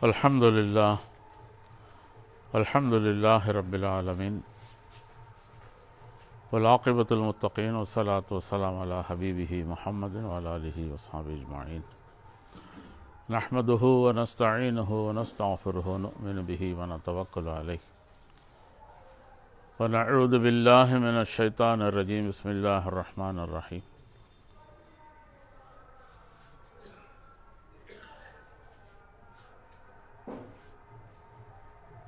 الحمد للہ رب العالمین والعاقبۃ للمتقین والصلاۃ والسلام علی حبیبہ محمد وعلی آلہ وصحبہ اجمعین نحمدہ ونستعینہ ونستغفرہ ونؤمن بہ ونتوکل علیہ ونعوذ باللہ من الشیطان الرجیم بسم اللہ الرحمن الرحیم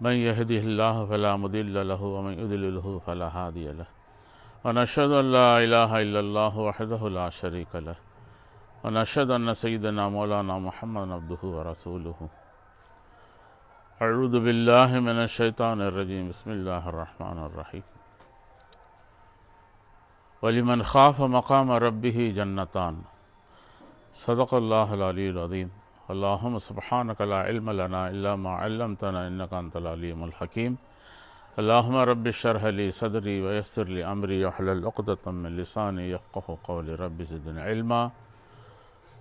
من يهده الله فلا مضل له ومن يضلل فلا هادي له ونشهد أن لا إله إلا الله وحده لا شريك له ونشهد أن سيدنا مولانا محمد عبده ورسوله أعوذ بالله من الشيطان الرجيم بسم الله الرحمن الرحيم ولمن خاف مقام ربه جنتان صدق الله العلي العظيم اللهم سبحانك لا علم لنا إلا ما علمتنا إنك أنت العليم الحكيم اللهم رب اشرح لي صدري ويسر لي أمري واحلل عقدة من لساني يفقهوا قولي رب زدني علما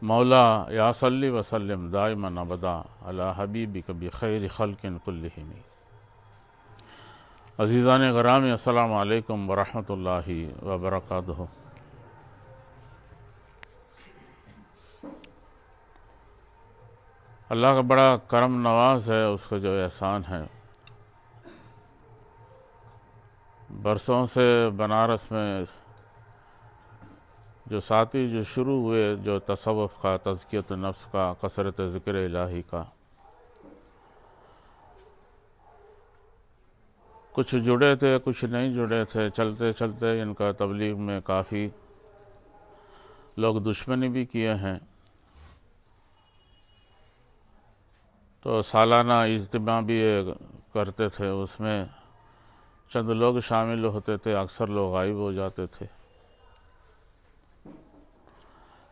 مولا يا صل وسلم دائما أبدا على حبيبك بخير خلق كلهم عزیزان گرامی السلام علیکم ورحمۃ اللہ وبرکاتہ۔ اللہ کا بڑا کرم نواز ہے، اس کا جو احسان ہے، برسوں سے بنارس میں جو ساتھی جو شروع ہوئے، جو تصوف کا، تزکیۃ النفس کا، کثرت ذکر الہی کا، کچھ جڑے تھے کچھ نہیں جڑے تھے، چلتے چلتے ان کا تبلیغ میں کافی لوگ دشمنی بھی کیے ہیں۔ تو سالانہ اجتماع بھی کرتے تھے، اس میں چند لوگ شامل ہوتے تھے، اکثر لوگ غائب ہو جاتے تھے۔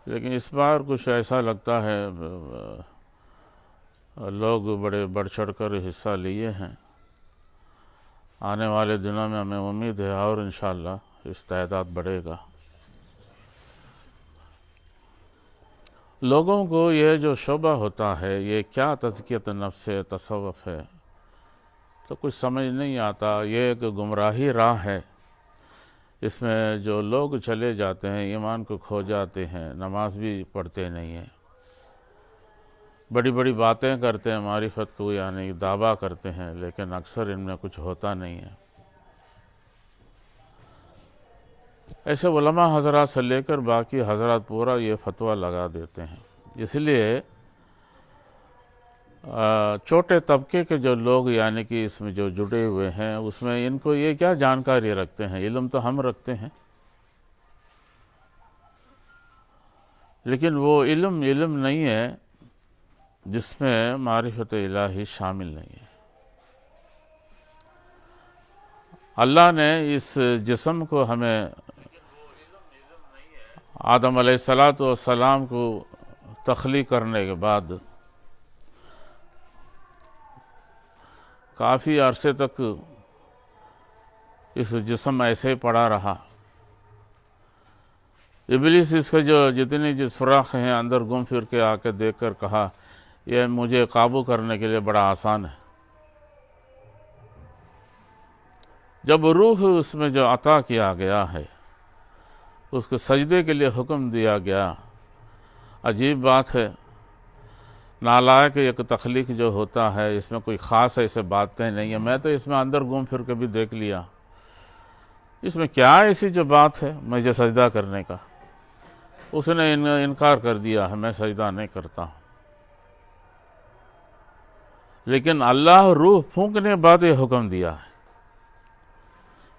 لیکن اس بار کچھ ایسا لگتا ہے لوگ بڑے بڑھ چڑھ کر حصہ لیے ہیں۔ آنے والے دنوں میں ہمیں امید ہے اور انشاءاللہ اس تعداد بڑھے گا۔ لوگوں کو یہ جو شعبہ ہوتا ہے، یہ کیا تزکیۃ نفس ہے، تصوف ہے، تو کچھ سمجھ نہیں آتا۔ یہ ایک گمراہی راہ ہے، اس میں جو لوگ چلے جاتے ہیں ایمان کو کھو جاتے ہیں، نماز بھی پڑھتے نہیں ہیں، بڑی بڑی باتیں کرتے ہیں، معرفت کو یعنی دعویٰ کرتے ہیں، لیکن اکثر ان میں کچھ ہوتا نہیں ہے۔ ایسے علماء حضرات سے لے کر باقی حضرات پورا یہ فتویٰ لگا دیتے ہیں۔ اس لیے چھوٹے طبقے کے جو لوگ یعنی کہ اس میں جو جڑے ہوئے ہیں، اس میں ان کو یہ کیا جانکاری رکھتے ہیں؟ علم تو ہم رکھتے ہیں، لیکن وہ علم نہیں ہے جس میں معرفت الہی شامل نہیں ہے۔ اللہ نے اس جسم کو ہمیں آدم علیہ السلام کو تخلیق کرنے کے بعد کافی عرصے تک اس جسم ایسے ہی پڑا رہا۔ ابلیس اس کے جو جتنی جو سوراخ ہیں اندر گم پھر کے آ کے دیکھ کر کہا یہ مجھے قابو کرنے کے لیے بڑا آسان ہے۔ جب روح اس میں جو عطا کیا گیا ہے، اس کو سجدے کے لیے حکم دیا گیا، عجیب بات ہے، نالائق ایک تخلیق جو ہوتا ہے اس میں کوئی خاص ایسے باتیں نہیں ہیں۔ میں تو اس میں اندر گھوم پھر کے بھی دیکھ لیا، اس میں کیا ایسی جو بات ہے مجھے سجدہ کرنے کا؟ اس نے انکار کر دیا ہے، میں سجدہ نہیں کرتا۔ لیکن اللہ روح پھونکنے کے بعد یہ حکم دیا ہے،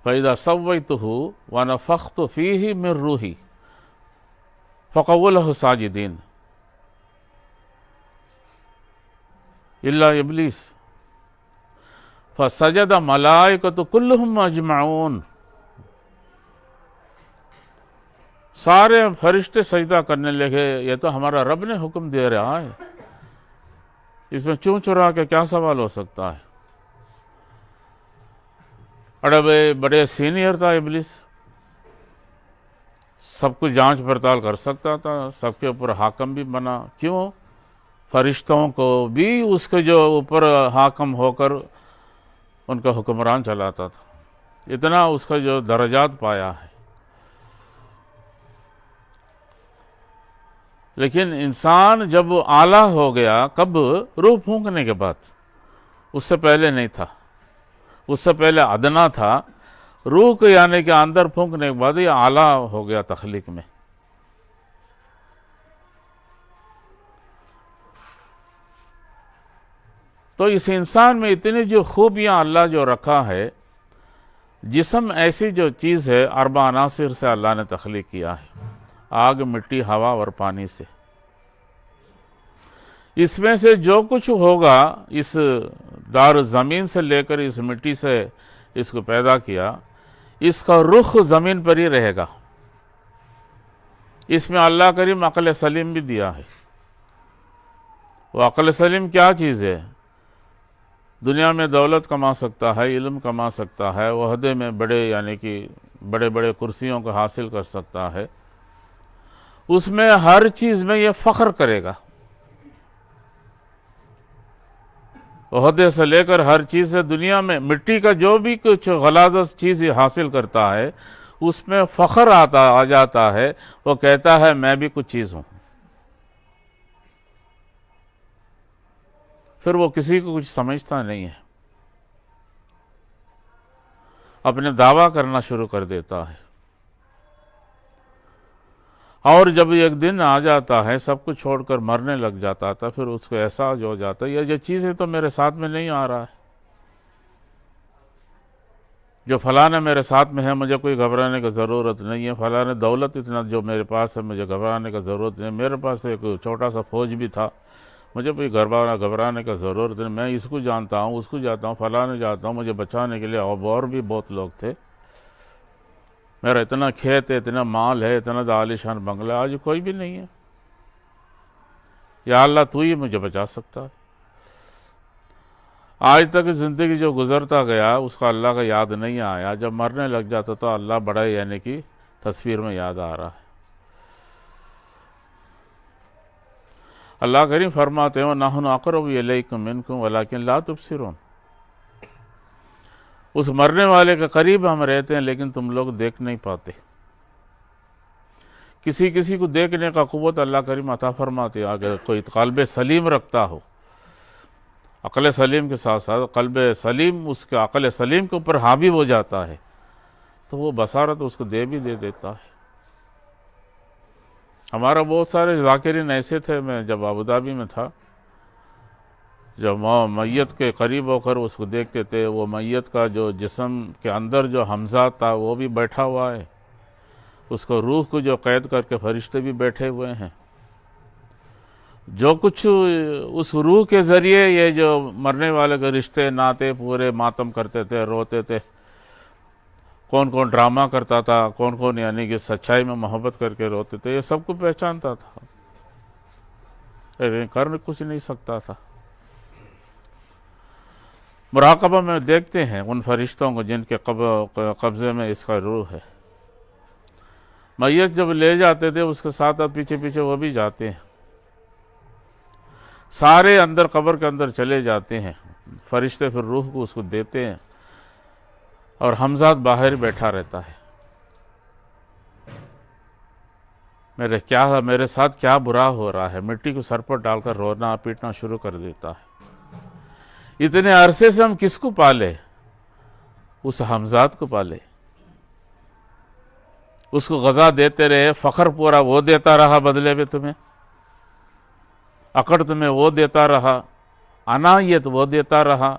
فَإِذَا سَوَّيْتُهُ وَنَفَخْتُ فِيهِ مِن رُوحِي فَقَعُوا لَهُ سَاجِدِينَ إِلَّا إِبْلِيسَ فَسَجَدَ مَلَائِكَةُ كُلُّهُمْ أَجْمَعُونَ۔ سارے فرشتے سجدہ کرنے لگے۔ یہ تو ہمارا رب نے حکم دے رہا ہے، اس میں چون چرا کے کیا سوال ہو سکتا ہے؟ بڑے سینئر تھا ابلیس، سب کچھ جانچ پڑتال کر سکتا تھا، سب کے اوپر حاکم بھی بنا. کیوں؟ فرشتوں کو بھی اس کے جو اوپر حاکم ہو کر ان کا حکمران چلاتا تھا. اتنا اس کا جو درجات پایا ہے. لیکن انسان جب اعلیٰ ہو گیا، کب؟ روح پھونکنے کے بعد. اس سے پہلے نہیں تھا. اس سے پہلے ادنا تھا. روح کے یعنی کہ اندر پھونکنے کے بعد یہ اعلیٰ ہو گیا تخلیق میں. تو اس انسان میں اتنی جو خوبیاں اللہ جو رکھا ہے، جسم ایسی جو چیز ہے 4 عناصر سے اللہ نے تخلیق کیا ہے، آگ، مٹی، ہوا اور پانی سے. اس میں سے جو کچھ ہوگا، اس دار زمین سے لے کر اس مٹی سے اس کو پیدا کیا، اس کا رخ زمین پر ہی رہے گا. اس میں اللہ کریم عقل سلیم بھی دیا ہے. وہ عقل سلیم کیا چیز ہے؟ دنیا میں دولت کما سکتا ہے، علم کما سکتا ہے، عہدے میں بڑے یعنی کہ بڑے بڑے کرسیوں کو حاصل کر سکتا ہے. اس میں ہر چیز میں یہ فخر کرے گا. عہدے سے لے کر ہر چیز سے دنیا میں مٹی کا جو بھی کچھ غلاظت چیز حاصل کرتا ہے، اس میں فخر آ جاتا ہے. وہ کہتا ہے میں بھی کچھ چیز ہوں. پھر وہ کسی کو کچھ سمجھتا نہیں ہے، اپنے دعویٰ کرنا شروع کر دیتا ہے. اور جب ایک دن آ جاتا ہے، سب کچھ چھوڑ کر مرنے لگ جاتا تھا، پھر اس کو احساس ہو جاتا ہے یہ چیزیں تو میرے ساتھ میں نہیں آ رہا ہے. جو فلاں میرے ساتھ میں ہے، مجھے کوئی گھبرانے کی ضرورت نہیں ہے. فلاں دولت اتنا جو میرے پاس ہے، مجھے گھبرانے کی ضرورت نہیں. میرے پاس ایک چھوٹا سا فوج بھی تھا، مجھے کوئی گھبرانے کا ضرورت نہیں. میں اس کو جانتا ہوں، اس کو جانتا ہوں، فلاں جانتا ہوں. مجھے بچانے کے لیے اور بھی بہت لوگ تھے. میرا اتنا کھیت ہے، اتنا مال ہے، اتنا عالیشان بنگلہ، آج کوئی بھی نہیں ہے. یا اللہ تو ہی مجھے بچا سکتا ہے. آج تک زندگی جو گزرتا گیا، اس کا اللہ کا یاد نہیں آیا. جب مرنے لگ جاتا تو اللہ بڑا یعنی کہ تصویر میں یاد آ رہا ہے. اللہ کریم فرماتے ہیں وَنَحْنُ أَقْرَبُ إِلَيْكُم مِّنكُم وَلَٰكِن لَا تُبْصِرُونَ. اس مرنے والے کے قریب ہم رہتے ہیں، لیکن تم لوگ دیکھ نہیں پاتے. کسی کو دیکھنے کا قوت اللہ کریم عطا فرماتے ہیں. اگر کوئی قلب سلیم رکھتا ہو، عقل سلیم کے ساتھ ساتھ قلب سلیم اس کے عقل سلیم کے اوپر حاوی ہو جاتا ہے، تو وہ بصارت اس کو دے دیتا ہے. ہمارا بہت سارے ذاکرین ایسے تھے. میں جب ابوظہبی میں تھا، جب میت کے قریب ہو کر اس کو دیکھتے تھے، وہ میت کا جو جسم کے اندر جو حمزہ تھا وہ بھی بیٹھا ہوا ہے. اس کو روح کو جو قید کر کے فرشتے بھی بیٹھے ہوئے ہیں. جو کچھ اس روح کے ذریعے یہ جو مرنے والے کے رشتے ناتے پورے ماتم کرتے تھے، روتے تھے. کون کون ڈرامہ کرتا تھا، کون کون یعنی کہ سچائی میں محبت کر کے روتے تھے، یہ سب کو پہچانتا تھا، لیکن کر کچھ نہیں سکتا تھا. مراقبہ میں دیکھتے ہیں ان فرشتوں کو جن کے قبضے میں اس کا روح ہے. میت جب لے جاتے تھے، اس کے ساتھ پیچھے پیچھے وہ بھی جاتے ہیں. سارے اندر قبر کے اندر چلے جاتے ہیں. فرشتے پھر روح کو اس کو دیتے ہیں، اور حمزات باہر بیٹھا رہتا ہے. میرے ساتھ کیا برا ہو رہا ہے. مٹی کو سر پر ڈال کر رونا پیٹنا شروع کر دیتا ہے. اتنے عرصے سے ہم کس کو پالے؟ اس حمزات کو پالے. اس کو غذا دیتے رہے، فخر پورا وہ دیتا رہا بدلے میں تمہیں، اکڑ تمہیں وہ دیتا رہا، عنایت وہ دیتا رہا.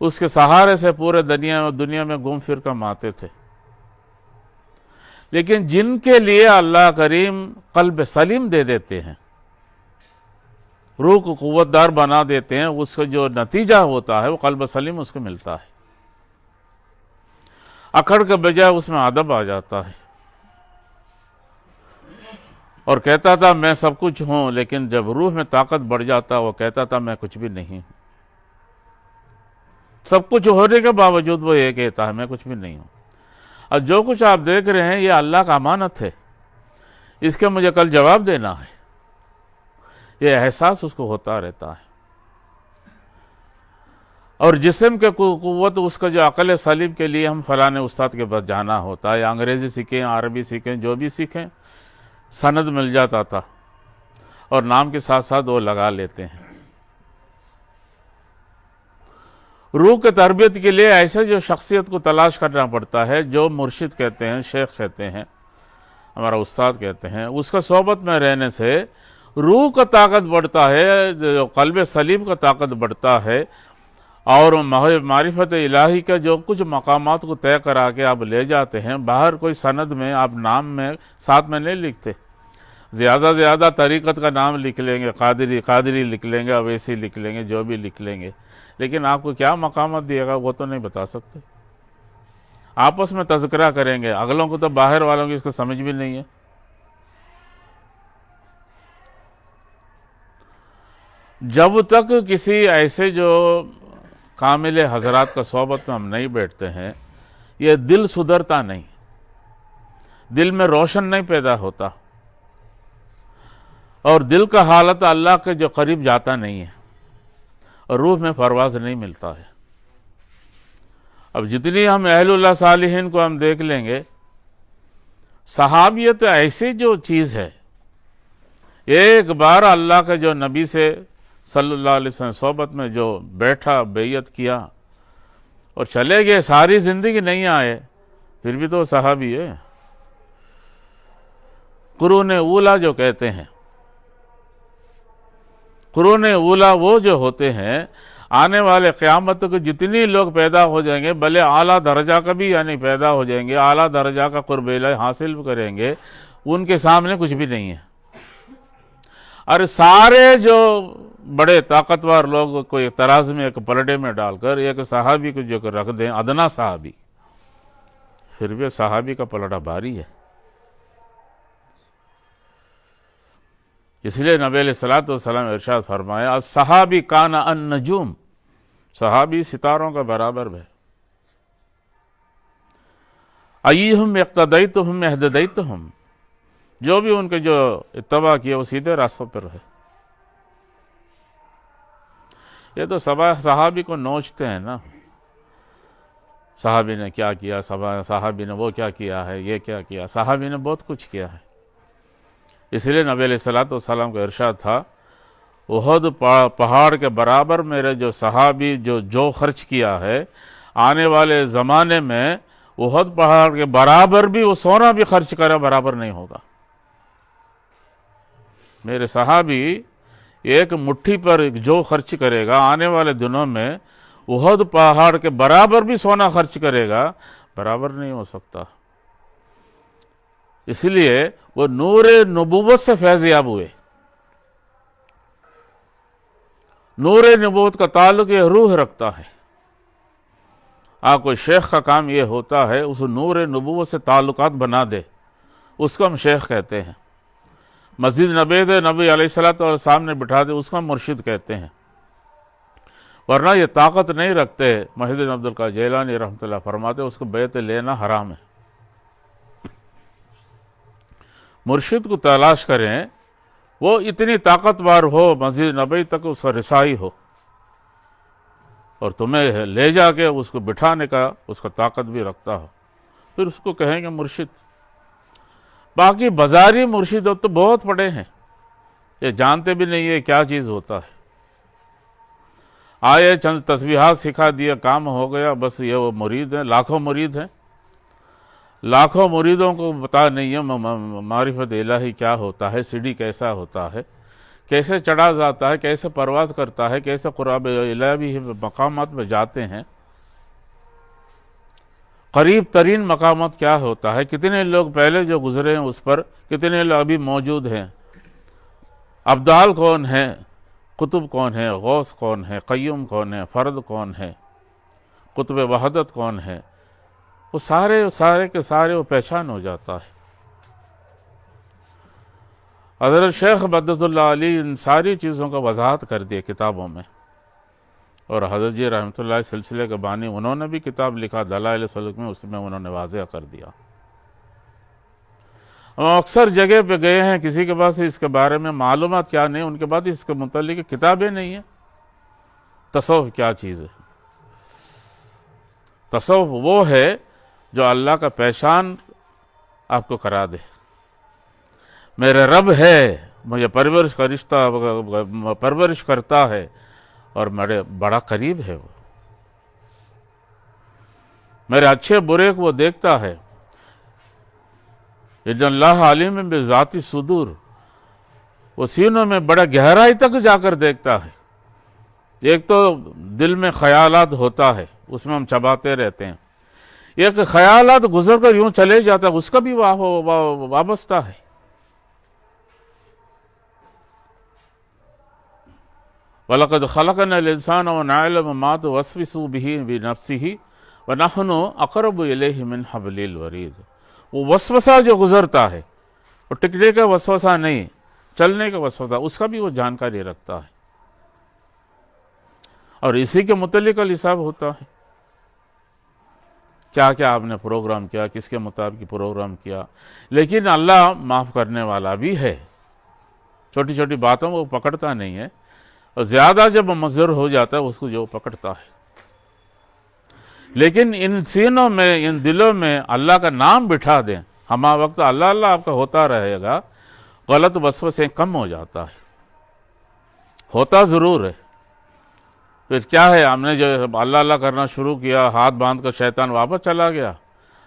اس کے سہارے سے پورے دنیا میں گھوم پھر کر ماتے تھے. لیکن جن کے لیے اللہ کریم قلب سلیم دے دیتے ہیں، روح کو قوت دار بنا دیتے ہیں، اس کا جو نتیجہ ہوتا ہے وہ قلب سلیم اس کو ملتا ہے. اکڑ کے بجائے اس میں ادب آ جاتا ہے، اور کہتا تھا میں سب کچھ ہوں. لیکن جب روح میں طاقت بڑھ جاتا وہ کہتا تھا میں کچھ بھی نہیں ہوں. سب کچھ ہونے کے باوجود وہ یہ کہتا ہے میں کچھ بھی نہیں ہوں. اور جو کچھ آپ دیکھ رہے ہیں یہ اللہ کا امانت ہے، اس کے مجھے کل جواب دینا ہے، یہ احساس اس کو ہوتا رہتا ہے۔ اور جسم کے قوت، اس کا جو عقل سلیم کے لیے ہم فلاں استاد کے پاس جانا ہوتا ہے، یا انگریزی سیکھیں، عربی سیکھیں، جو بھی سیکھیں، سند مل جاتا تھا اور نام کے ساتھ ساتھ وہ لگا لیتے ہیں۔ روح کے تربیت کے لیے ایسے جو شخصیت کو تلاش کرنا پڑتا ہے، جو مرشد کہتے ہیں، شیخ کہتے ہیں، ہمارا استاد کہتے ہیں، اس کا صحبت میں رہنے سے روح کا طاقت بڑھتا ہے، جو قلب سلیم کا طاقت بڑھتا ہے، اور معرفت الہی کا جو کچھ مقامات کو طے کرا کے آپ لے جاتے ہیں، باہر کوئی سند میں آپ نام میں ساتھ میں نہیں لکھتے، زیادہ زیادہ طریقت کا نام لکھ لیں گے، قادری لکھ لیں گے، اویسی لکھ لیں گے، جو بھی لکھ لیں گے، لیکن آپ کو کیا مقامات دیے گا وہ تو نہیں بتا سکتے۔ آپس میں تذکرہ کریں گے، اگلوں کو تو باہر والوں کی اس کو سمجھ بھی نہیں ہے۔ جب تک کسی ایسے جو کامل حضرات کا صحبت میں ہم نہیں بیٹھتے ہیں، یہ دل سدھرتا نہیں، دل میں روشن نہیں پیدا ہوتا، اور دل کا حالت اللہ کے جو قریب جاتا نہیں ہے، اور روح میں پرواز نہیں ملتا ہے۔ اب جتنی ہم اہل اللہ صالحین کو ہم دیکھ لیں گے، صحابیت ایسی جو چیز ہے، ایک بار اللہ کے جو نبی سے صلی اللہ علیہ وسلم صحبت میں جو بیٹھا، بیعت کیا اور چلے گئے، ساری زندگی نہیں آئے، پھر بھی تو صحابی ہے۔ قرون اولا جو کہتے ہیں، قرون اولا وہ جو ہوتے ہیں، آنے والے قیامت کو جتنی لوگ پیدا ہو جائیں گے، بھلے اعلیٰ درجہ کا بھی یعنی پیدا ہو جائیں گے، اعلیٰ درجہ کا قرب الہی حاصل کریں گے، ان کے سامنے کچھ بھی نہیں ہے۔ اور سارے جو بڑے طاقتور لوگ کو ایک تراز میں، ایک پلڑے میں ڈال کر ایک صحابی کو جو رکھ دیں، ادنا صحابی، پھر بھی صحابی کا پلڑا بھاری ہے۔ اس لیے نبی علیہ الصلوۃ والسلام ارشاد فرمایا، الصحابی کان النجوم، صحابی ستاروں کا برابر ہے۔ ایہم اقتدیتہم اہتدیتہم، جو بھی ان کے جو اتباع کیا وہ سیدھے راستوں پر رہے۔ یہ تو صحابی کو نوچتے ہیں نا، صحابی نے کیا کیا، صحابی نے وہ کیا کیا ہے، یہ کیا کیا، صحابی نے بہت کچھ کیا ہے۔ اس لیے نبی علیہ الصلوۃ والسلام کا ارشاد تھا، احد پہاڑ کے برابر میرے جو صحابی جو خرچ کیا ہے، آنے والے زمانے میں احد پہاڑ کے برابر بھی وہ سونا بھی خرچ کرے برابر نہیں ہوگا۔ میرے صحابی ایک مٹھی پر جو خرچ کرے گا، آنے والے دنوں میں احد پہاڑ کے برابر بھی سونا خرچ کرے گا، برابر نہیں ہو سکتا۔ اس لیے وہ نور نبوت سے فیض یاب ہوئے۔ نور نبوت کا تعلق یہ روح رکھتا ہے۔ کوئی شیخ کا کام یہ ہوتا ہے اس نور نبوت سے تعلقات بنا دے، اس کو ہم شیخ کہتے ہیں۔ مسجد نبی علیہ الصلوۃ والسلام سامنے بٹھا دے، اس کو ہم مرشد کہتے ہیں۔ ورنہ یہ طاقت نہیں رکھتے۔ محی الدین عبد القادر جیلانی رحمۃ اللہ فرماتے اس کو بیعت لینا حرام ہے۔ مرشد کو تلاش کریں، وہ اتنی طاقتور ہو، مسجد نبی تک اس کا رسائی ہو، اور تمہیں لے جا کے اس کو بٹھانے کا اس کا طاقت بھی رکھتا ہو، پھر اس کو کہیں گے مرشد۔ باقی بازاری مرشد تو بہت پڑے ہیں، یہ جانتے بھی نہیں ہے کیا چیز ہوتا ہے۔ آئے چند تسبیحات سکھا دیا، کام ہو گیا، بس یہ وہ مرید ہیں، لاکھوں مرید ہیں، لاکھوں مریدوں کو پتہ نہیں ہے معرفت الہی کیا ہوتا ہے، سیڑھی کیسا ہوتا ہے، کیسے چڑھا جاتا ہے، کیسے پرواز کرتا ہے، کیسے قرب الہی مقامات میں جاتے ہیں، قریب ترین مقامات کیا ہوتا ہے، کتنے لوگ پہلے جو گزرے ہیں اس پر، کتنے لوگ ابھی موجود ہیں، ابدال کون ہیں، قطب کون ہے، غوث کون ہے، قیوم کون ہے، فرد کون ہے، قطب وحدت کون ہے، وہ سارے کے سارے وہ پہچان ہو جاتا ہے۔ حضرت شیخ مدد اللہ علی ان ساری چیزوں کا وضاحت کر دیے کتابوں میں۔ اور حضرت جی رحمۃ اللہ سلسلے کے بانی انہوں نے بھی کتاب لکھا دلائل سلوک میں، اس میں انہوں نے واضح کر دیا۔ ہم اکثر جگہ پہ گئے ہیں، کسی کے پاس اس کے بارے میں معلومات کیا نہیں، ان کے بعد اس کے متعلق کتابیں نہیں ہیں۔ تصوف کیا چیز ہے؟ تصوف وہ ہے جو اللہ کا پہچان آپ کو کرا دے، میرے رب ہے، مجھے پرورش کرتا ہے اور میرے بڑا قریب ہے، وہ میرے اچھے برے کو وہ دیکھتا ہے۔ ان اللہ علیم بذات الصدور، وہ سینوں میں بڑا گہرائی تک جا کر دیکھتا ہے۔ ایک تو دل میں خیالات ہوتا ہے، اس میں ہم چباتے رہتے ہیں، ایک خیالات گزر کر یوں چلے جاتا ہے، اس کا بھی وابستہ ہے۔ وَلَقَدْ خَلَقْنَا الْإِنسَانَ وَنَعْلَمُ مَا تُوَسْوِسُ بِهِ بِنَفْسِهِ وَنَحْنُ أَقْرَبُ إِلَيْهِ مِنْ حَبْلِ الْوَرِيدِ۔ وہ وسوسہ جو گزرتا ہے، وہ ٹکنے کا وسوسہ نہیں، چلنے کا وسوسہ، اس کا بھی وہ جانکاری رکھتا ہے، اور اسی کے متعلق الحساب ہوتا ہے۔ کیا کیا آپ نے پروگرام کیا، کس کے مطابق پروگرام کیا۔ لیکن اللہ معاف کرنے والا بھی ہے، چھوٹی چھوٹی باتوں کو پکڑتا نہیں ہے، اور زیادہ جب مضر ہو جاتا ہے اس کو جو پکڑتا ہے۔ لیکن ان سینوں میں، ان دلوں میں اللہ کا نام بٹھا دیں، ہمہ وقت اللہ اللہ آپ کا ہوتا رہے گا، غلط وسوسے کم ہو جاتا ہے، ہوتا ضرور ہے۔ پھر کیا ہے، ہم نے جو اللہ اللہ کرنا شروع کیا، ہاتھ باندھ کر شیطان واپس چلا گیا،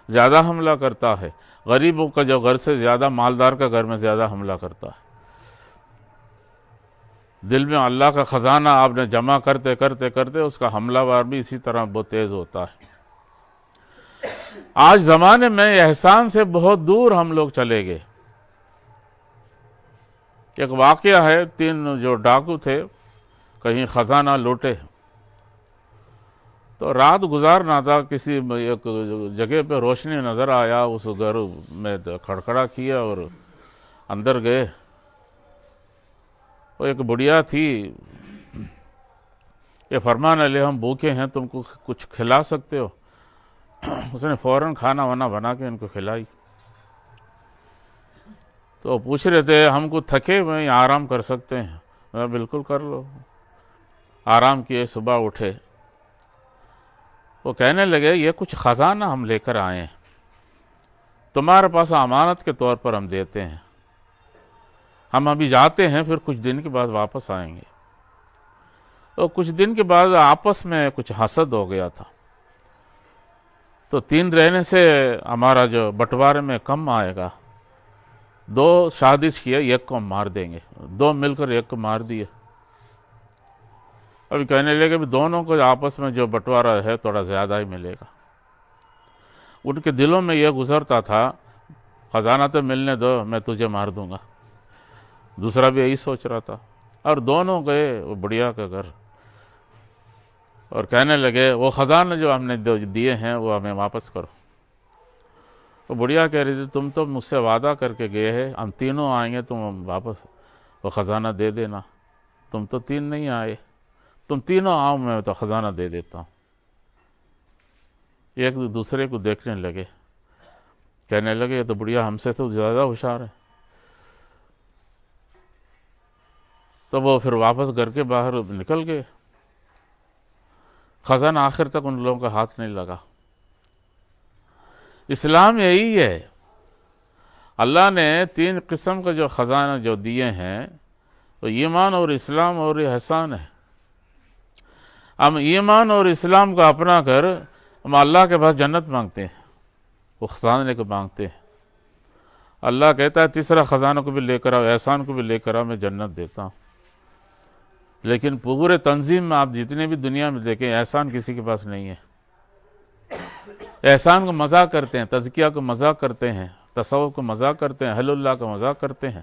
زیادہ حملہ کرتا ہے۔ غریبوں کا جو گھر سے زیادہ، مالدار کا گھر میں زیادہ حملہ کرتا ہے۔ دل میں اللہ کا خزانہ آپ نے جمع کرتے کرتے کرتے اس کا حملہ وار بھی اسی طرح بہت تیز ہوتا ہے۔ آج زمانے میں احسان سے بہت دور ہم لوگ چلے گئے۔ ایک واقعہ ہے، 3 جو ڈاکو تھے کہیں خزانہ لوٹے، تو رات گزارنا تھا، کسی ایک جگہ پہ روشنی نظر آیا، اس گھر میں کھڑکھڑا کیا اور اندر گئے۔ وہ ایک بڑھیا تھی، یہ فرمان علیہ ہم بھوکے ہیں، تم کو کچھ کھلا سکتے ہو؟ اس نے فوراً کھانا وانا بنا کے ان کو کھلائی۔ تو پوچھ رہے تھے ہم کو تھکے ہوئے آرام کر سکتے ہیں؟ بالکل کر لو۔ آرام کیے، صبح اٹھے، وہ کہنے لگے یہ کچھ خزانہ ہم لے کر آئے ہیں، تمہارے پاس امانت کے طور پر ہم دیتے ہیں، ہم ابھی جاتے ہیں، پھر کچھ دن کے بعد واپس آئیں گے۔ تو کچھ دن کے بعد آپس میں کچھ حسد ہو گیا تھا، تو 3 رہنے سے ہمارا جو بٹوارے میں کم آئے گا، 2 سازش کیا، 1 کو ہم مار دیں گے، 2 مل کر 1 کو مار دیے۔ ابھی کہنے لگے کہ دونوں کو آپس میں جو بٹوارا ہے تھوڑا زیادہ ہی ملے گا۔ ان کے دلوں میں یہ گزرتا تھا، خزانہ تو ملنے دو، میں تجھے مار دوں گا۔ دوسرا بھی یہی سوچ رہا تھا، اور دونوں گئے وہ بڑھیا کے گھر، اور کہنے لگے وہ خزانہ جو ہم نے دیے ہیں وہ ہمیں واپس کرو۔ وہ بڑھیا کہہ رہی تھی تم تو مجھ سے وعدہ کر کے گئے ہیں، ہم تینوں آئیں گے، تم واپس وہ خزانہ دے دینا، تم تو 3 نہیں آئے، تم تینوں آؤ، میں تو خزانہ دے دیتا ہوں۔ ایک دوسرے کو دیکھنے لگے، کہنے لگے یہ تو بڑھیا ہم سے تو زیادہ ہوشیار ہے۔ تو وہ پھر واپس گھر کے باہر نکل گئے، خزانہ آخر تک ان لوگوں کا ہاتھ نہیں لگا۔ اسلام یہی ہے، اللہ نے 3 قسم کا جو خزانہ جو دیے ہیں، وہ ایمان اور اسلام اور احسان ہے۔ ہم ایمان اور اسلام کو اپنا کر ہم اللہ کے پاس جنت مانگتے ہیں، وہ خزانے کو مانگتے ہیں۔ اللہ کہتا ہے تیسرا خزانہ کو بھی لے کر آؤ، احسان کو بھی لے کر آؤ، میں جنت دیتا ہوں۔ لیکن پورے تنظیم میں آپ جتنے بھی دنیا میں دیکھیں، احسان کسی کے پاس نہیں ہے۔ احسان کو مذاق کرتے ہیں، تزکیہ کو مذاق کرتے ہیں، تصوف کو مذاق کرتے ہیں، اہل اللہ کو مذاق کرتے ہیں،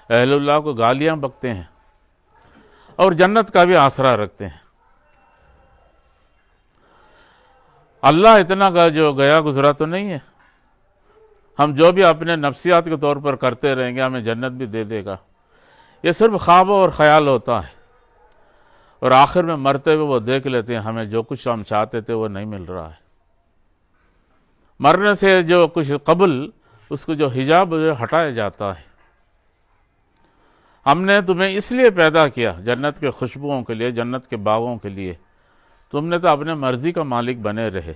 اہل اللہ کو گالیاں بکتے ہیں، اور جنت کا بھی آسرا رکھتے ہیں۔ اللہ اتنا کا جو گیا گزرا تو نہیں ہے، ہم جو بھی اپنے نفسیات کے طور پر کرتے رہیں گے ہمیں جنت بھی دے دے گا۔ یہ صرف خواب اور خیال ہوتا ہے، اور آخر میں مرتے ہوئے وہ دیکھ لیتے ہیں ہمیں جو کچھ ہم چاہتے تھے وہ نہیں مل رہا ہے۔ مرنے سے جو کچھ قبل اس کو جو حجاب ہٹایا جاتا ہے۔ ہم نے تمہیں اس لیے پیدا کیا جنت کے خوشبوؤں کے لیے، جنت کے باغوں کے لیے، تم نے تو اپنے مرضی کا مالک بنے رہے۔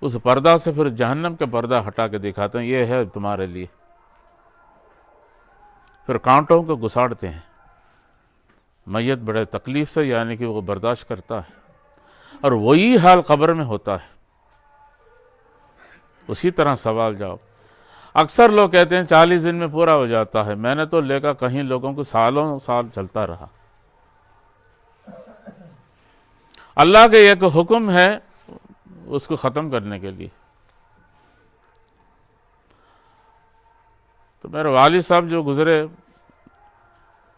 اس پردہ سے پھر جہنم کے پردہ ہٹا کے دکھاتے ہیں یہ ہے تمہارے لیے، پھر کانٹوں کو گساڑتے ہیں۔ میت بڑے تکلیف سے یعنی کہ وہ برداشت کرتا ہے، اور وہی حال قبر میں ہوتا ہے، اسی طرح سوال جواب۔ اکثر لوگ کہتے ہیں 40 دن میں پورا ہو جاتا ہے، میں نے تو دیکھا کہیں لوگوں کو سالوں سال چلتا رہا۔ اللہ کے ایک حکم ہے اس کو ختم کرنے کے لیے۔ تو میرے والد صاحب جو گزرے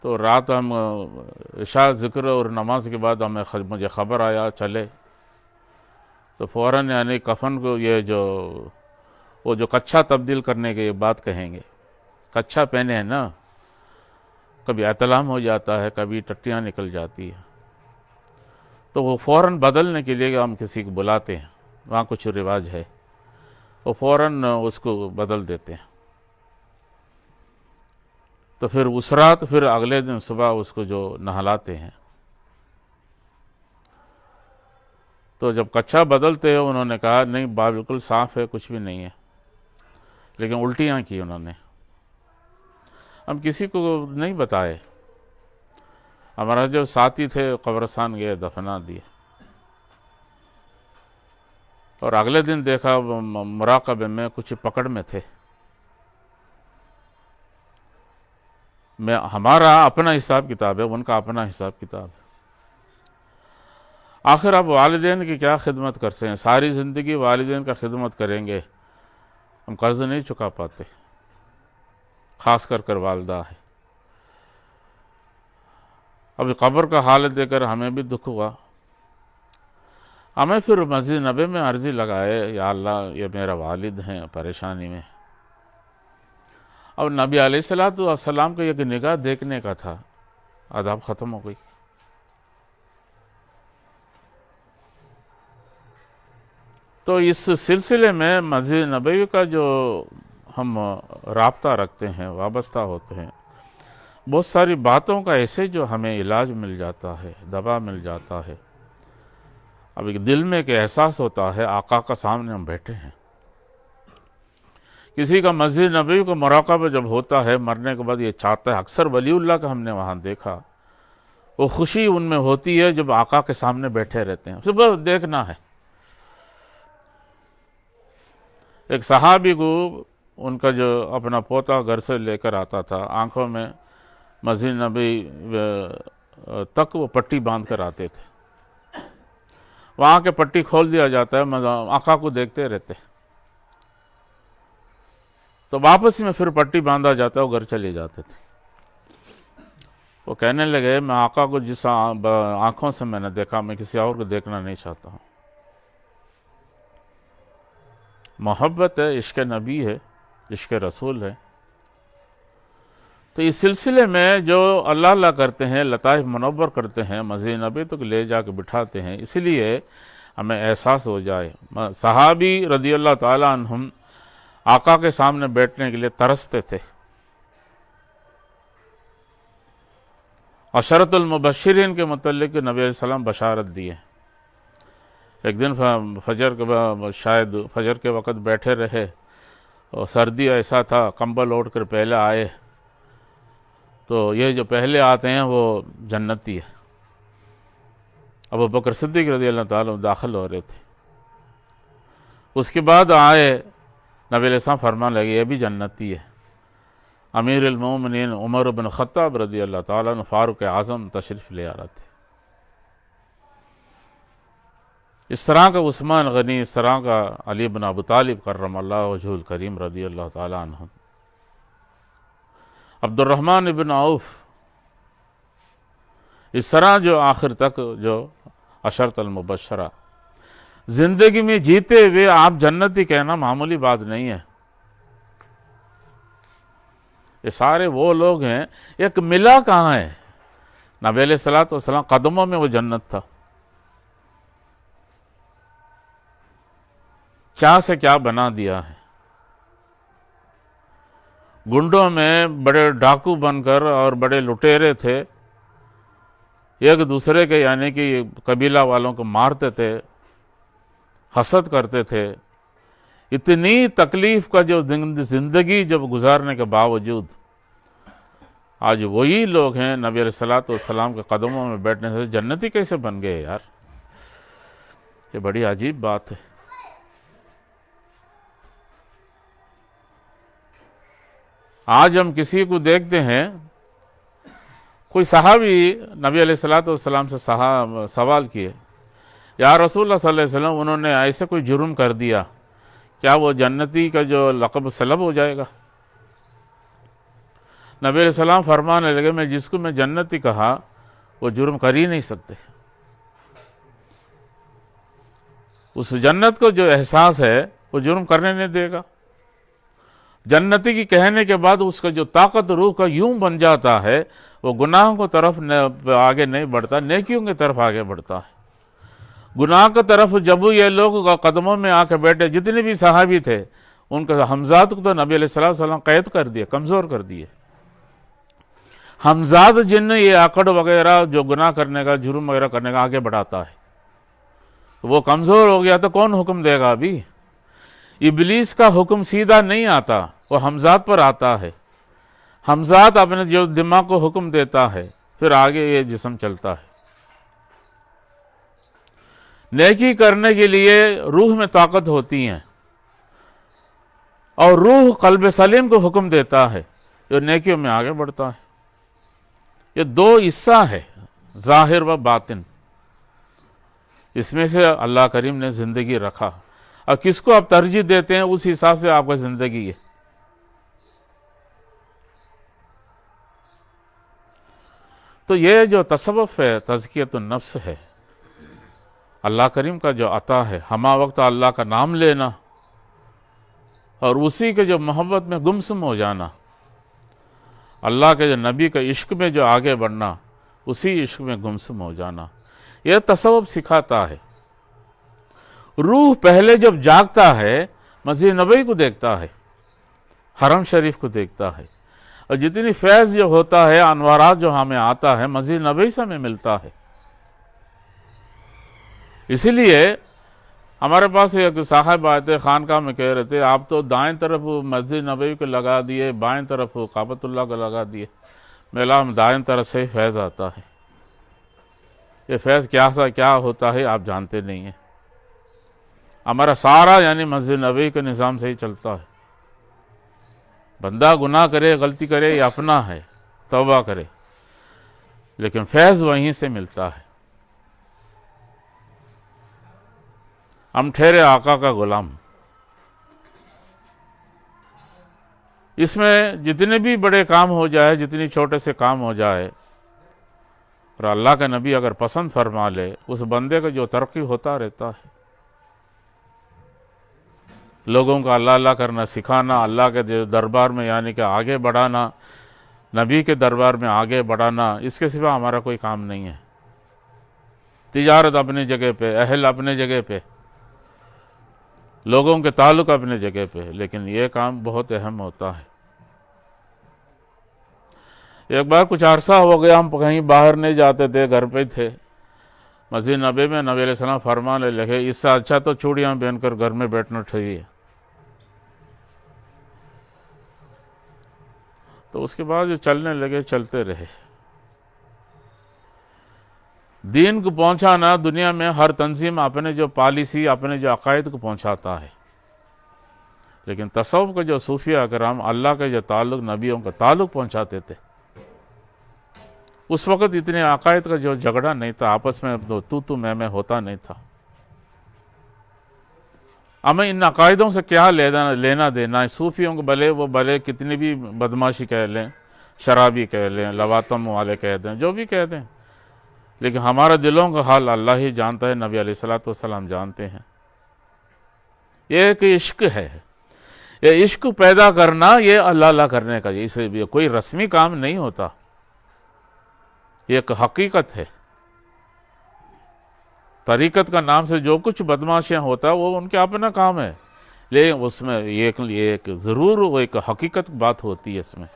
تو رات ہم عشاء ذکر اور نماز کے بعد مجھے خبر آیا چلے، تو فوراً یعنی کفن کو وہ جو کچھا تبدیل کرنے کی بات کہیں گے، کچھا پہنے ہیں نا، کبھی احتلام ہو جاتا ہے، کبھی ٹٹیاں نکل جاتی ہیں، تو وہ فوراً بدلنے کے لیے ہم کسی کو بلاتے ہیں، وہاں کچھ رواج ہے، وہ فوراً اس کو بدل دیتے ہیں۔ تو پھر اس رات پھر اگلے دن صبح اس کو جو نہلاتے ہیں، تو جب کچھا بدلتے ہیں انہوں نے کہا نہیں بالکل صاف ہے، کچھ بھی نہیں ہے، لیکن الٹیاں کی انہوں نے۔ ہم کسی کو نہیں بتائے، ہمارا جو ساتھی تھے قبرستان گئے، دفنا دیے، اور اگلے دن دیکھا مراقبے میں کچھ پکڑ میں تھے۔ ہمارا اپنا حساب کتاب ہے، ان کا اپنا حساب کتاب ہے۔ آخر آپ والدین کی کیا خدمت کر سکیں، ساری زندگی والدین کا خدمت کریں گے، ہم قرض نہیں چکا پاتے، خاص کر والدہ ہے۔ ابھی قبر کا حالت دے کر ہمیں بھی دکھ ہوا، ہمیں پھر مسجد نبی میں عرضی لگائے یا اللہ یہ میرا والد ہیں پریشانی میں۔ اب نبی علیہ السلام کو ایک نگاہ دیکھنے کا تھا، آداب ختم ہو گئی۔ تو اس سلسلے میں مسجد نبوی کا جو ہم رابطہ رکھتے ہیں، وابستہ ہوتے ہیں، بہت ساری باتوں کا ایسے جو ہمیں علاج مل جاتا ہے، دوا مل جاتا ہے۔ اب ایک دل میں ایک احساس ہوتا ہے آقا کا سامنے ہم بیٹھے ہیں۔ کسی کا مسجد نبوی کو مراقبہ جب ہوتا ہے مرنے کے بعد یہ چاہتا ہے، اکثر ولی اللہ کا ہم نے وہاں دیکھا، وہ خوشی ان میں ہوتی ہے جب آقا کے سامنے بیٹھے رہتے ہیں، صبح دیکھنا ہے۔ ایک صحابی کو ان کا جو اپنا پوتا گھر سے لے کر آتا تھا، آنکھوں میں مسجد نبوی تک وہ پٹی باندھ کر آتے تھے، وہاں کے پٹی کھول دیا جاتا ہے، آقا کو دیکھتے رہتے، تو واپس میں پھر پٹی باندھا جاتا ہے، وہ گھر چلے جاتے تھے۔ وہ کہنے لگے میں آقا کو جس آنکھوں سے میں نے دیکھا میں کسی اور کو دیکھنا نہیں چاہتا ہوں۔ محبت ہے، عشق نبی ہے، عشق رسول ہے۔ تو اس سلسلے میں جو اللہ اللہ کرتے ہیں، لطائف منور کرتے ہیں، مسجد نبی تک لے جا کے بٹھاتے ہیں، اسی لیے ہمیں احساس ہو جائے۔ صحابی رضی اللہ تعالیٰ عنہم آقا کے سامنے بیٹھنے کے لیے ترستے تھے۔ عشرۃ المبشرین کے متعلق نبی علیہ السلام بشارت دیے۔ ایک دن شاید فجر کے وقت بیٹھے رہے، اور سردی ایسا تھا، کمبل اوڑھ کر پہلے آئے، تو یہ جو پہلے آتے ہیں وہ جنتی ہے۔ ابو بکر صدیق رضی اللہ تعالیٰ داخل ہو رہے تھے، اس کے بعد آئے نبی علیہ السلام فرمان لگے یہ بھی جنتی ہے۔ امیر المومنین عمر بن خطاب رضی اللہ تعالیٰ عنہ فاروق اعظم تشریف لے آ رہے تھے۔ اس طرح کا عثمان غنی، اس طرح کا علی بن ابو طالب کرم اللہ وجہہ الکریم رضی اللہ تعالیٰ عنہ، عبد الرحمن بن عوف، اس طرح جو آخر تک جو عشرۃ المبشرہ، زندگی میں جیتے ہوئے آپ جنتی کہنا معمولی بات نہیں ہے۔ یہ سارے وہ لوگ ہیں، ایک ملا کہاں ہے نبی علیہ الصلوۃ والسلام قدموں میں وہ جنت تھا. کیا سے کیا بنا دیا ہے. گنڈوں میں بڑے ڈاکو بن کر اور بڑے لٹیرے تھے، ایک دوسرے کے یعنی کہ قبیلہ والوں کو مارتے تھے، حسد کرتے تھے. اتنی تکلیف کا جو زندگی جب گزارنے کے باوجود آج وہی لوگ ہیں نبی علیہ الصلوۃ والسلام کے قدموں میں بیٹھنے سے جنتی کیسے بن گئے یار. یہ بڑی عجیب بات ہے. آج ہم کسی کو دیکھتے ہیں، کوئی صحابی نبی علیہ الصلوۃ والسلام سے سوال کیے، یا رسول اللہ صلی اللہ علیہ وسلم انہوں نے ایسے کوئی جرم کر دیا، کیا وہ جنتی کا جو لقب سلب ہو جائے گا؟ نبی علیہ السلام فرمانے لگے، میں جس کو میں جنتی کہا وہ جرم کر ہی نہیں سکتے. اس جنت کو جو احساس ہے وہ جرم کرنے نہیں دے گا. جنتی کی کہنے کے بعد اس کا جو طاقت روح کا یوں بن جاتا ہے، وہ گناہوں کی طرف آگے نہیں بڑھتا، نیکیوں کی طرف آگے بڑھتا ہے. گناہ کی طرف جب یہ لوگ قدموں میں آ کے بیٹھے، جتنے بھی صحابی تھے ان کا حمزات کو تو نبی علیہ السلام قید کر دیے، کمزور کر دیے. حمزات جن یہ آکڑ وغیرہ جو گناہ کرنے کا، جرم وغیرہ کرنے کا آگے بڑھاتا ہے، وہ کمزور ہو گیا تو کون حکم دے گا؟ ابھی ابلیس کا حکم سیدھا نہیں آتا، وہ حمزات پر آتا ہے. حمزات اپنے جو دماغ کو حکم دیتا ہے، پھر آگے یہ جسم چلتا ہے. نیکی کرنے کے لیے روح میں طاقت ہوتی ہے، اور روح قلب سلیم کو حکم دیتا ہے جو نیکیوں میں آگے بڑھتا ہے. یہ دو حصہ ہے، ظاہر و باطن. اس میں سے اللہ کریم نے زندگی رکھا، اور کس کو آپ ترجیح دیتے ہیں اس حساب سے آپ کا زندگی ہے. تو یہ جو تصوف ہے، تزکیۃ النفس ہے، اللہ کریم کا جو عطا ہے، ہمہ وقت اللہ کا نام لینا اور اسی کے جو محبت میں گمسم ہو جانا، اللہ کے جو نبی کا عشق میں جو آگے بڑھنا، اسی عشق میں گمسم ہو جانا، یہ تصوف سکھاتا ہے. روح پہلے جب جاگتا ہے مسجد نبوی کو دیکھتا ہے، حرم شریف کو دیکھتا ہے، اور جتنی فیض جو ہوتا ہے، انوارات جو ہمیں آتا ہے، مسجد نبوی سے ہمیں ملتا ہے. اسی لیے ہمارے پاس ایک صاحب آئے تھے، خانقاہ میں کہہ رہے تھے، آپ تو دائیں طرف مسجد نبوی کو لگا دیے، بائیں طرف کعبۃ اللہ کو لگا دیے. میلا میں دائیں طرف سے فیض آتا ہے. یہ فیض کیا ہوتا ہے آپ جانتے نہیں ہیں. ہمارا سارا یعنی مسجد نبوی کے نظام سے ہی چلتا ہے. بندہ گناہ کرے، غلطی کرے، یہ اپنا ہے، توبہ کرے، لیکن فیض وہیں سے ملتا ہے. ہم ٹھہرے آقا کا غلام. اس میں جتنے بھی بڑے کام ہو جائے، جتنی چھوٹے سے کام ہو جائے، اور اللہ کا نبی اگر پسند فرما لے، اس بندے کا جو ترقی ہوتا رہتا ہے. لوگوں کا اللہ اللہ کرنا سکھانا، اللہ کے دربار میں یعنی کہ آگے بڑھانا، نبی کے دربار میں آگے بڑھانا، اس کے سوا ہمارا کوئی کام نہیں ہے. تجارت اپنی جگہ پہ، اہل اپنے جگہ پہ، لوگوں کے تعلق اپنے جگہ پہ، لیکن یہ کام بہت اہم ہوتا ہے. ایک بار کچھ عرصہ ہو گیا، ہم کہیں باہر نہیں جاتے تھے، گھر پہ تھے. مسجد نبوی میں نبی علیہ السلام فرمانے لگے، اس سے اچھا تو چوڑیاں پہن کر گھر میں بیٹھنا ٹھیک ہے. تو اس کے بعد جو چلنے لگے، چلتے رہے. دین کو پہنچانا، دنیا میں ہر تنظیم اپنے جو پالیسی، اپنے جو عقائد کو پہنچاتا ہے، لیکن تصوف کا جو صوفیہ کرام اللہ کے جو تعلق، نبیوں کا تعلق پہنچاتے تھے. اس وقت اتنے عقائد کا جو جھگڑا نہیں تھا، آپس میں تو میں ہوتا نہیں تھا. ہمیں ان عقائدوں سے کیا لینا دینا ہے؟ صوفیوں کو بھلے کتنی بھی بدماشی کہہ لیں، شرابی کہہ لیں، لواتم والے کہہ دیں، جو بھی کہہ دیں، لیکن ہمارا دلوں کا حال اللہ ہی جانتا ہے، نبی علیہ السلام جانتے ہیں. یہ ایک عشق ہے. یہ عشق پیدا کرنا، یہ اللہ اللہ کرنے کا، اسے کوئی رسمی کام نہیں ہوتا. یہ ایک حقیقت ہے۔ طریقت کا نام سے جو کچھ بدماشیاں ہوتا ہے وہ ان کے اپنا کام ہے، لیکن اس میں ایک ضرور وہ ایک حقیقت بات ہوتی ہے۔ اس میں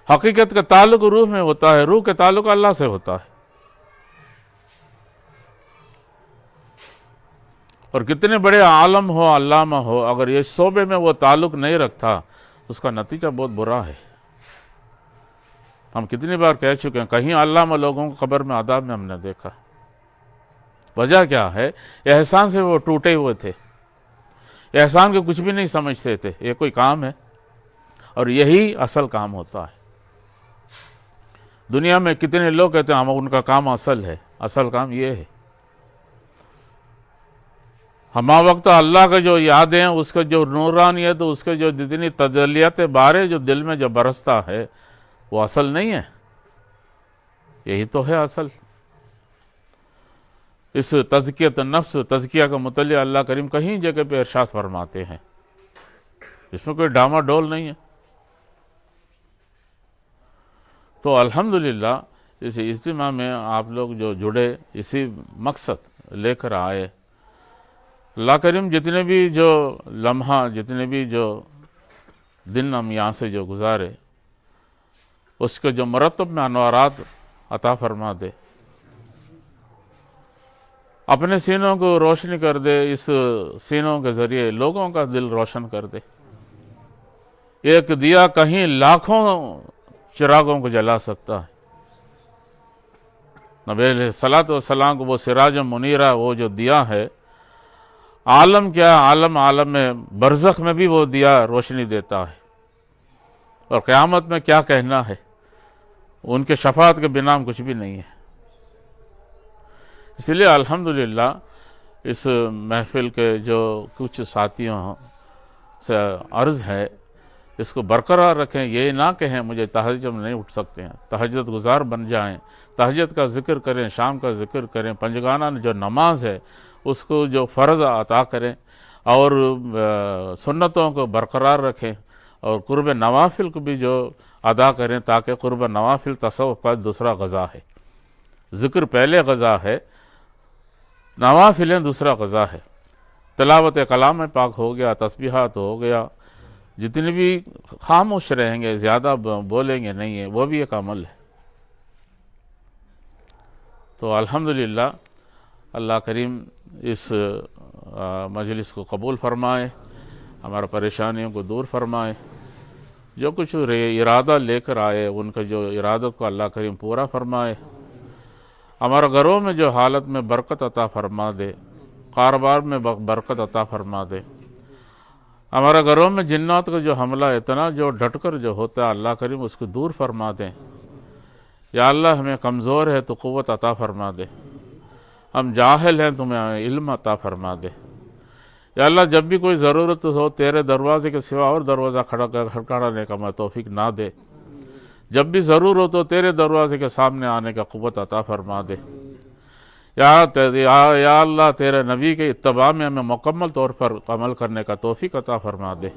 حقیقت کا تعلق روح میں ہوتا ہے، روح کا تعلق اللہ سے ہوتا ہے۔ اور کتنے بڑے عالم ہو، علامہ ہو، اگر یہ شعبے میں وہ تعلق نہیں رکھتا تو اس کا نتیجہ بہت برا ہے۔ ہم کتنی بار کہہ چکے ہیں، کہیں علامہ لوگوں کو قبر میں عذاب میں ہم نے دیکھا۔ وجہ کیا ہے؟ احسان سے وہ ٹوٹے ہوئے تھے، احسان کو کچھ بھی نہیں سمجھتے تھے، یہ کوئی کام ہے؟ اور یہی اصل کام ہوتا ہے۔ دنیا میں کتنے لوگ کہتے ہیں ان کا کام اصل ہے، اصل کام یہ ہے۔ ہما وقت اللہ کا جو یادیں، اس کا جو نورانیت، اس کے جو جتنی تجلیت بارے جو دل میں جو برستا ہے، وہ اصل نہیں ہے، یہی تو ہے اصل۔ اس تزکیت النفس، تزکیہ کا مطلع اللہ کریم کہیں جگہ پہ ارشاد فرماتے ہیں، اس میں کوئی ڈاما ڈول نہیں ہے۔ تو الحمدللہ اس اجتماع میں آپ لوگ جو جڑے، اسی مقصد لے کر آئے۔ اللہ کریم جتنے بھی جو لمحہ، جتنے بھی جو دن ہم یہاں سے جو گزارے، اس کے جو مرتب میں انوارات عطا فرما دے، اپنے سینوں کو روشنی کر دے، اس سینوں کے ذریعے لوگوں کا دل روشن کر دے۔ ایک دیا کہیں لاکھوں چراغوں کو جلا سکتا ہے۔ نبی علیہ الصلوۃ والسلام کو وہ سراج منیرہ، وہ جو دیا ہے، عالم کیا، عالم میں برزخ میں بھی وہ دیا روشنی دیتا ہے، اور قیامت میں کیا کہنا ہے، ان کے شفاعت کے بنا کچھ بھی نہیں ہے۔ اس لیے الحمدللہ اس محفل کے جو کچھ ساتھیوں سے عرض ہے، اس کو برقرار رکھیں، یہ نہ کہیں مجھے تہجد میں نہیں اٹھ سکتے ہیں، تہجد گزار بن جائیں، تہجد کا ذکر کریں، شام کا ذکر کریں، پنجگانہ جو نماز ہے اس کو جو فرض عطا کریں، اور سنتوں کو برقرار رکھیں، اور قرب نوافل کو بھی جو ادا کریں، تاکہ قرب نوافل تصوف کا دوسرا غذا ہے۔ ذکر پہلے غذا ہے، نوافلیں دوسرا غذا ہے۔ تلاوت کلام پاک ہو گیا، تسبیحات ہو گیا، جتنے بھی خاموش رہیں گے، زیادہ بولیں گے نہیں ہے، وہ بھی ایک عمل ہے۔ تو الحمدللہ اللہ کریم اس مجلس کو قبول فرمائے، ہمارا پریشانیوں کو دور فرمائے، جو کچھ ارادہ لے کر آئے ان کا جو ارادت کو اللہ کریم پورا فرمائے، ہمارا گھروں میں جو حالت میں برکت عطا فرما دے، کاروبار میں برکت عطا فرما دے، ہمارا گھروں میں جنات کا جو حملہ اتنا جو ڈٹ کر جو ہوتا ہے، اللہ کریم اس کو دور فرما دے۔ یا اللہ ہمیں کمزور ہے تو قوت عطا فرما دے، ہم جاہل ہیں تمہیں علم عطا فرما دے۔ یا اللہ جب بھی کوئی ضرورت ہو، تیرے دروازے کے سوا اور دروازہ کھڑکانے کا میں توفیق نہ دے، جب بھی ضرور ہو تو تیرے دروازے کے سامنے آنے کا قوت عطا فرما دے۔ یا اللہ تیرے نبی کے اتباع میں ہمیں مکمل طور پر عمل کرنے کا توفیق عطا فرما دے۔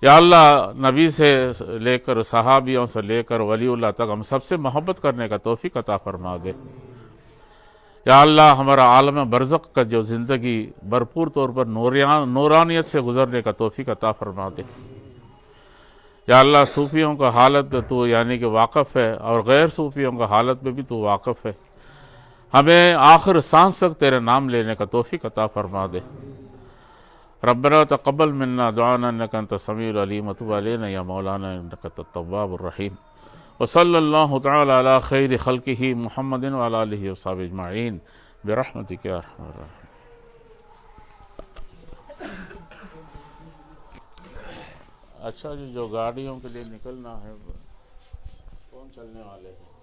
یا اللہ نبی سے لے کر، صحابیوں سے لے کر ولی اللہ تک ہم سب سے محبت کرنے کا توفیق عطا فرما دے۔ یا اللہ ہمارا عالم برزخ کا جو زندگی بھرپور طور پر نورانیت سے گزرنے کا توفیق عطا فرما دے۔ یا اللہ صوفیوں کا حالت تو یعنی کہ واقف ہے، اور غیر صوفیوں کا حالت میں بھی تو واقف ہے، ہمیں آخر سانس تک تیرے نام لینے کا توفیق عطا فرما دے۔ ربنا تقبل منا دعانا انک انت السمیع العلیم وتب علینا یا مولانا انک انت التواب الرحیم، وصلی اللہ تعالی علی خیر خلقہ محمد وعلی آلہ وصحبہ اجمعین برحمتک یا ارحم الراحمین۔ اچھا جی، جو گاڑیوں کے لیے نکلنا ہے، کون چلنے والے ہیں؟